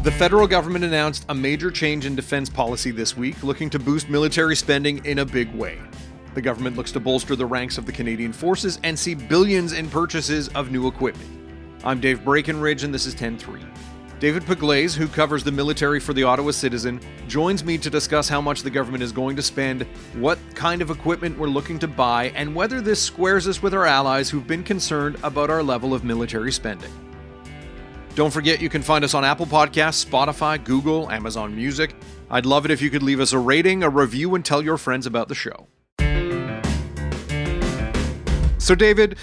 The federal government announced a major change in defense policy this week, looking to boost military spending in a big way. The government looks to bolster the ranks of the Canadian forces and see billions in purchases of new equipment. I'm Dave Breckenridge, and this is 10-3. David Paglaise, who covers the military for the Ottawa Citizen, joins me to discuss how much the government is going to spend, what kind of equipment we're looking to buy, and whether this squares us with our allies who've been concerned about our level of military spending. Don't forget you can find us on Apple Podcasts, Spotify, Google, Amazon Music. I'd love it if you could leave us a rating, a review, and tell your friends about the show. So David,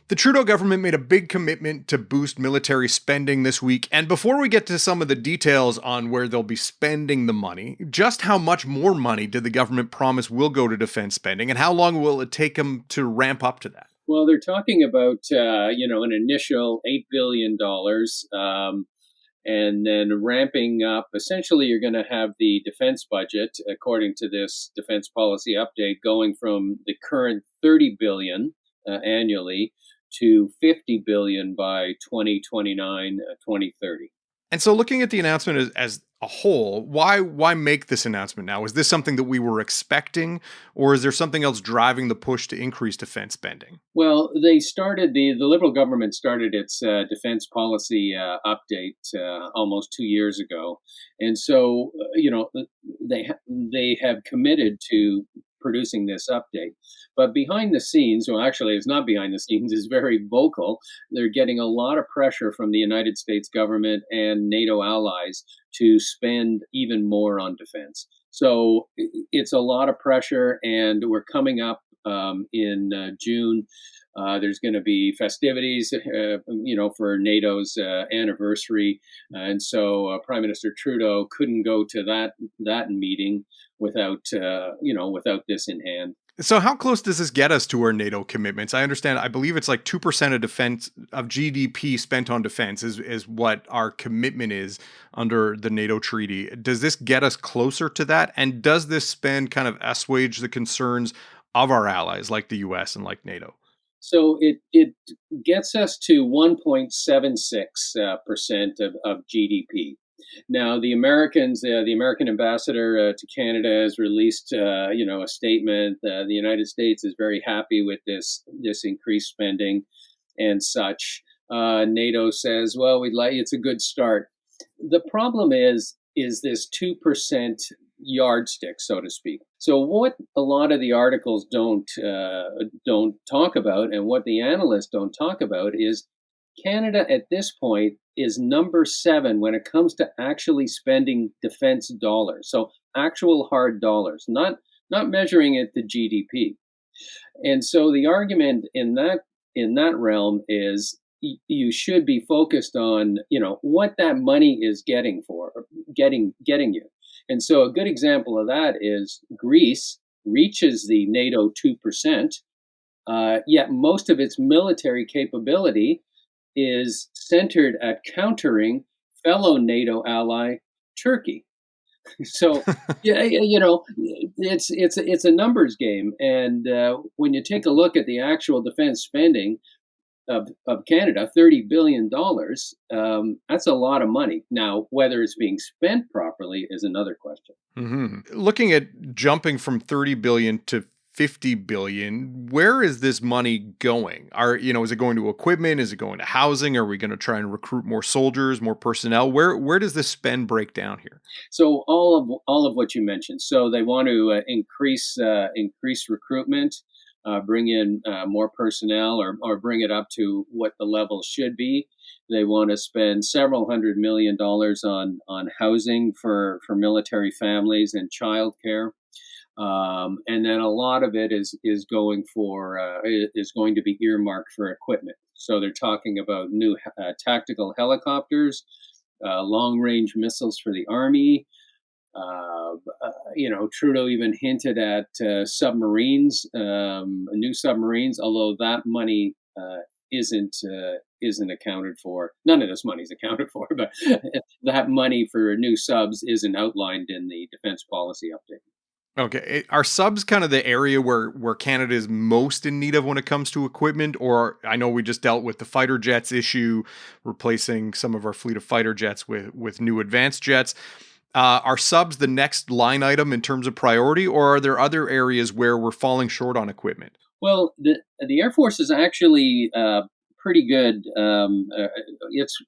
the Trudeau government made a big commitment to boost military spending this week. And before we get to some of the details on where they'll be spending the money, just how much more money did the government promise will go to defense spending, and how long will it take them to ramp up to that? Well, they're talking about, an initial $8 billion, and then ramping up. Essentially, you're going to have the defense budget, according to this defense policy update, going from the current $30 billion annually to $50 billion by 2029, 2030. And so looking at the announcement as a whole, why make this announcement now? Is this something that we were expecting, or is there something else driving the push to increase defense spending? Well, they started, the Liberal government started its defense policy update almost 2 years ago. And so, they have committed to producing this update. But behind the scenes, well, actually, it's not behind the scenes, it's very vocal. They're getting a lot of pressure from the United States government and NATO allies to spend even more on defense. So it's a lot of pressure, and we're coming up in June. There's going to be festivities, for NATO's anniversary, and so Prime Minister Trudeau couldn't go to that meeting without this in hand. So how close does this get us to our NATO commitments? I understand, I believe it's like 2% of defense of GDP spent on defense is what our commitment is under the NATO treaty. Does this get us closer to that? And does this spend kind of assuage the concerns of our allies like the US and like NATO? So it gets us to 1.76% of GDP. Now, the Americans, the American ambassador to Canada has released, a statement. The United States is very happy with this increased spending and such. NATO says, well, it's a good start. The problem is this 2% yardstick, so to speak. So what a lot of the articles don't talk about, and what the analysts don't talk about, is Canada at this point is number 7 when it comes to actually spending defense dollars. So actual hard dollars, not measuring it to GDP. And so the argument in that realm is you should be focused on, what that money is getting you. And so a good example of that is Greece reaches the NATO 2%, yet most of its military capability is centered at countering fellow NATO ally Turkey. So, it's a numbers game, and when you take a look at the actual defense spending of Canada, $30 billion, that's a lot of money. Now, whether it's being spent properly is another question. Mm-hmm. Looking at jumping from 30 billion to 50 billion, where is this money going? Is it going to equipment? Is it going to housing? Are we going to try and recruit more soldiers, more personnel? Where does this spend break down here? So all of what you mentioned. So they want to increase recruitment, bring in more personnel, or bring it up to what the level should be. They want to spend several $100 million on housing for military families and childcare. And then a lot of it is going to be earmarked for equipment. So they're talking about new tactical helicopters, long-range missiles for the Army. Trudeau even hinted at submarines, new submarines, although that money isn't accounted for. None of this money is accounted for, but that money for new subs isn't outlined in the defense policy update. Okay. Are subs kind of the area where Canada is most in need of when it comes to equipment? Or I know we just dealt with the fighter jets issue, replacing some of our fleet of fighter jets with new advanced jets. Are subs the next line item in terms of priority, or are there other areas where we're falling short on equipment? Well, the Air Force is actually pretty good.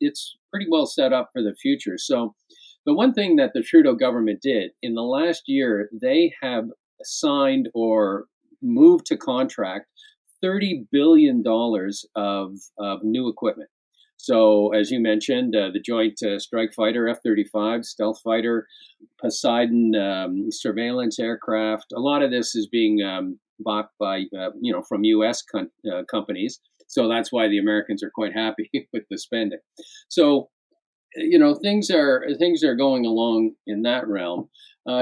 It's pretty well set up for the future. So, the one thing that the Trudeau government did in the last year, they have signed or moved to contract $30 billion of new equipment. So, as you mentioned, the Joint Strike Fighter F-35 stealth fighter, Poseidon surveillance aircraft. A lot of this is being bought by from U.S. companies. So that's why the Americans are quite happy with the spending. So things are going along in that realm.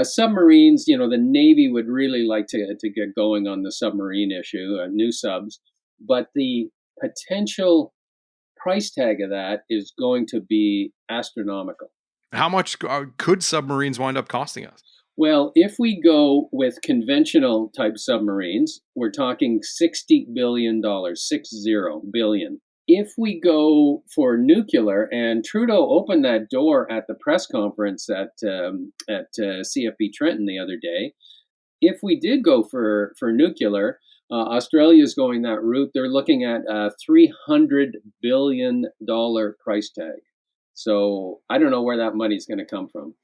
Submarines, the Navy would really like to get going on the submarine issue, new subs, but the potential price tag of that is going to be astronomical. How much could submarines wind up costing us? Well, if we go with conventional type submarines, we're talking $60 billion, 60 billion. If we go for nuclear, and Trudeau opened that door at the press conference at CFB Trenton the other day. If we did go for nuclear, Australia is going that route. They're looking at a $300 billion price tag. So I don't know where that money's going to come from.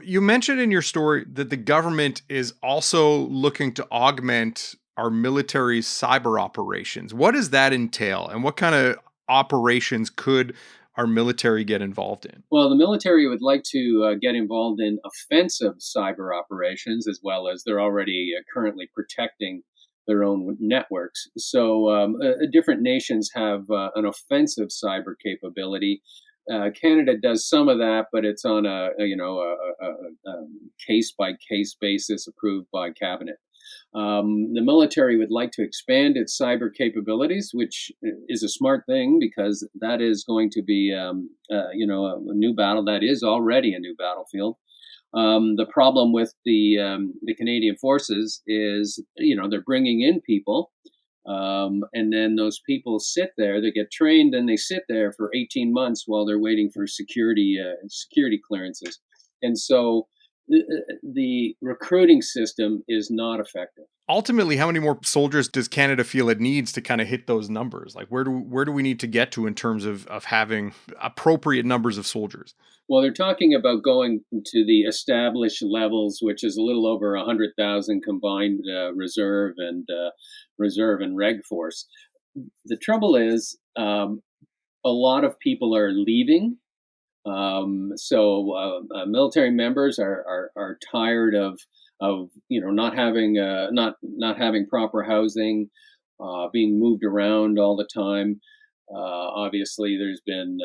You mentioned in your story that the government is also looking to augment our military cyber operations. What does that entail, and what kind of operations could our military get involved in? Well, the military would like to get involved in offensive cyber operations as well as they're already currently protecting their own networks. So, different nations have an offensive cyber capability. Canada does some of that, but it's on a case by case basis approved by cabinet. The military would like to expand its cyber capabilities, which is a smart thing because that is going to be, a new battle. That is already a new battlefield. The problem with the Canadian forces is, they're bringing in people, and then those people sit there. They get trained, and they sit there for 18 months while they're waiting for security clearances, and so the recruiting system is not effective. Ultimately, how many more soldiers does Canada feel it needs to kind of hit those numbers? Like, where do we need to get to in terms of having appropriate numbers of soldiers? Well, they're talking about going to the established levels, which is a little over 100,000 combined reserve and reg force. The trouble is, a lot of people are leaving. Military members are tired of not having proper housing, being moved around all the time. Obviously, there's been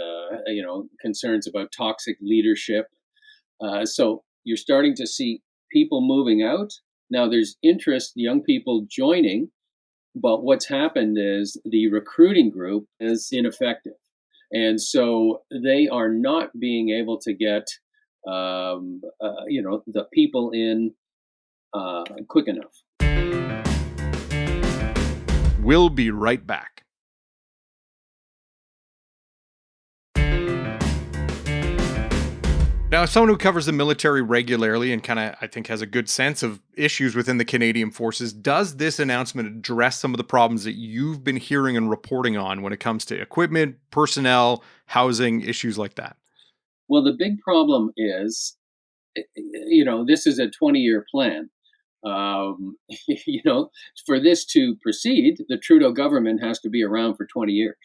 concerns about toxic leadership. So you're starting to see people moving out. Now there's interest, young people joining, but what's happened is the recruiting group is ineffective. And so they are not being able to get, the people in quick enough. We'll be right back. Now, as someone who covers the military regularly and kind of, I think, has a good sense of issues within the Canadian forces, does this announcement address some of the problems that you've been hearing and reporting on when it comes to equipment, personnel, housing, issues like that? Well, the big problem is, this is a 20-year plan. Um, for this to proceed, the Trudeau government has to be around for 20 years.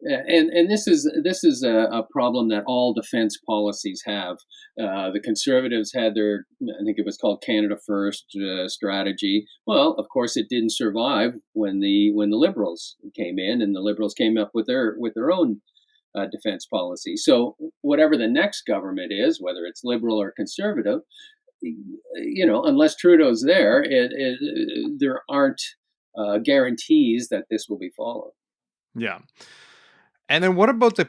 And this is a problem that all defense policies have. The Conservatives had their, I think it was called Canada First strategy. Well, of course, it didn't survive when the Liberals came in, and the Liberals came up with their own defense policy. So whatever the next government is, whether it's Liberal or Conservative, unless Trudeau's there, there aren't guarantees that this will be followed. Yeah. And then what about the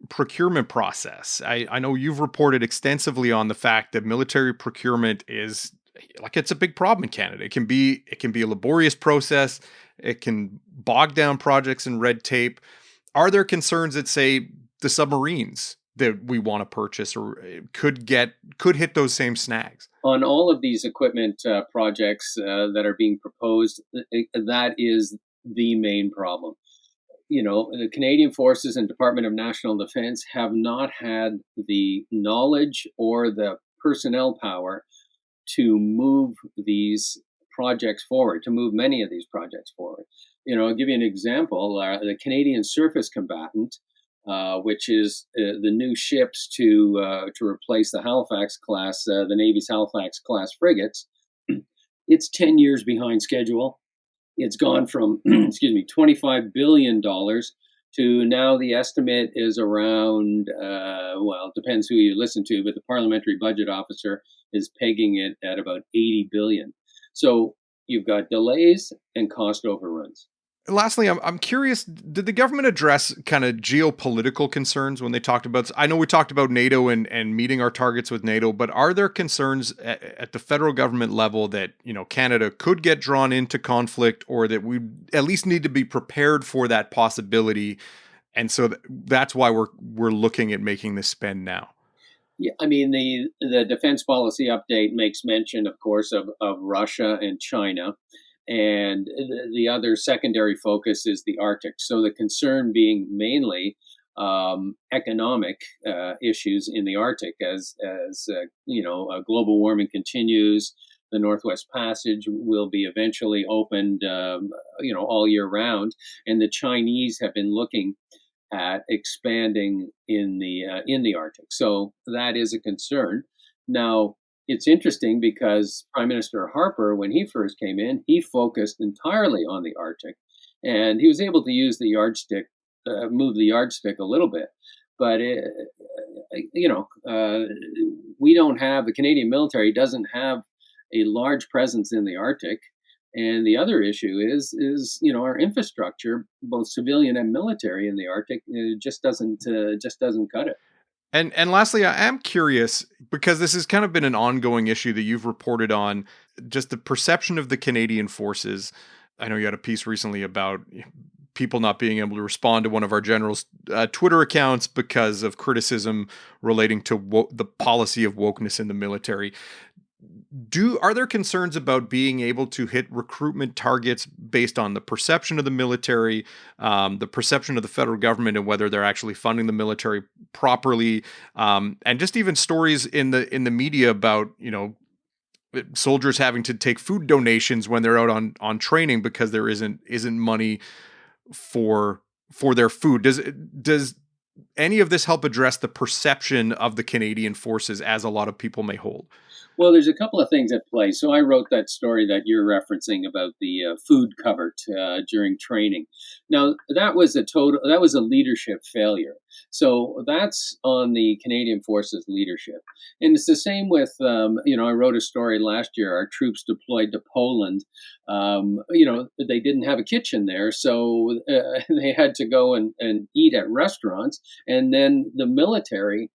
procurement process? I know you've reported extensively on the fact that military procurement is like it's a big problem in Canada. It can be a laborious process. It can bog down projects and red tape. Are there concerns that say the submarines that we want to purchase or could hit those same snags? On all of these equipment projects that are being proposed, that is the main problem. The Canadian Forces and Department of National Defense have not had the knowledge or the personnel power to move these projects forward, to move many of these projects forward. I'll give you an example. The Canadian Surface Combatant, which is the new ships to replace the Halifax class, the Navy's Halifax class frigates. It's 10 years behind schedule. It's gone from, excuse me, $25 billion to now the estimate is around, well, it depends who you listen to, but the parliamentary budget officer is pegging it at about 80 billion. So you've got delays and cost overruns. Lastly, I'm curious, did the government address kind of geopolitical concerns when they talked about, I know we talked about NATO and meeting our targets with NATO, but are there concerns at the federal government level that, Canada could get drawn into conflict or that we at least need to be prepared for that possibility? And so that's why we're looking at making this spend now. Yeah, I mean the defense policy update makes mention, of course, of Russia and China, and the other secondary focus is the Arctic. So the concern being mainly economic issues in the Arctic, as global warming continues. The Northwest Passage will be eventually opened, all year round, and the Chinese have been looking at expanding in the Arctic. So that is a concern. Now, it's interesting because Prime Minister Harper, when he first came in, he focused entirely on the Arctic, and he was able to use the yardstick, move the yardstick a little bit. But we don't have, the Canadian military doesn't have a large presence in the Arctic. And the other issue is our infrastructure, both civilian and military in the Arctic, just doesn't cut it. And lastly, I am curious because this has kind of been an ongoing issue that you've reported on, just the perception of the Canadian forces. I know you had a piece recently about people not being able to respond to one of our generals' Twitter accounts because of criticism relating to the policy of wokeness in the military. Are there concerns about being able to hit recruitment targets based on the perception of the military, the perception of the federal government, and whether they're actually funding the military properly, and just even stories in the media about soldiers having to take food donations when they're out on training because there isn't money for their food. Does any of this help address the perception of the Canadian forces as a lot of people may hold? Well, there's a couple of things at play. So I wrote that story that you're referencing about the food cupboard during training. Now that was a leadership failure. So that's on the Canadian Forces leadership, and it's the same with I wrote a story last year. Our troops deployed to Poland. They didn't have a kitchen there, so they had to go and eat at restaurants, and then the military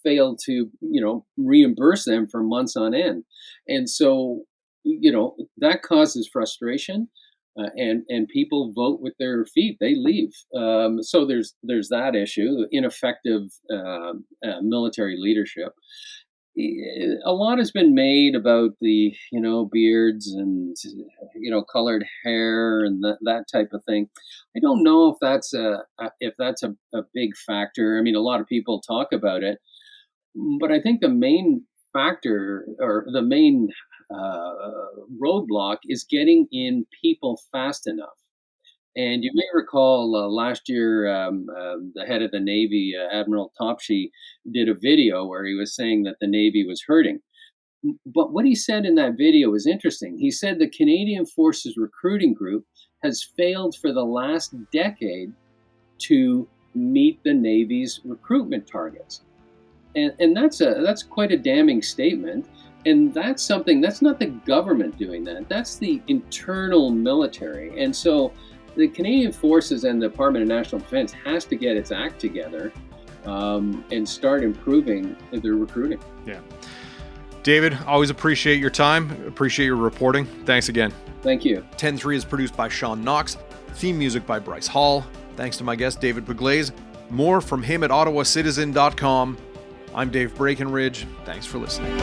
failed to reimburse them for months on end, and so that causes frustration, and people vote with their feet. They leave. So there's that issue, ineffective military leadership. A lot has been made about the beards and colored hair and that type of thing. I don't know if that's a big factor. I mean, a lot of people talk about it, but I think the main factor or the main roadblock is getting in people fast enough. And you may recall last year, the head of the Navy, Admiral Topshee, did a video where he was saying that the Navy was hurting. But what he said in that video was interesting. He said the Canadian Forces Recruiting Group has failed for the last decade to meet the Navy's recruitment targets. And that's quite a damning statement. And that's not the government doing that. That's the internal military. And so the Canadian Forces and the Department of National Defense has to get its act together and start improving their recruiting. Yeah. David, always appreciate your time. Appreciate your reporting. Thanks again. Thank you. 10-3 is produced by Sean Knox. Theme music by Bryce Hall. Thanks to my guest, David Pugliese. More from him at ottawacitizen.com. I'm Dave Breckenridge. Thanks for listening.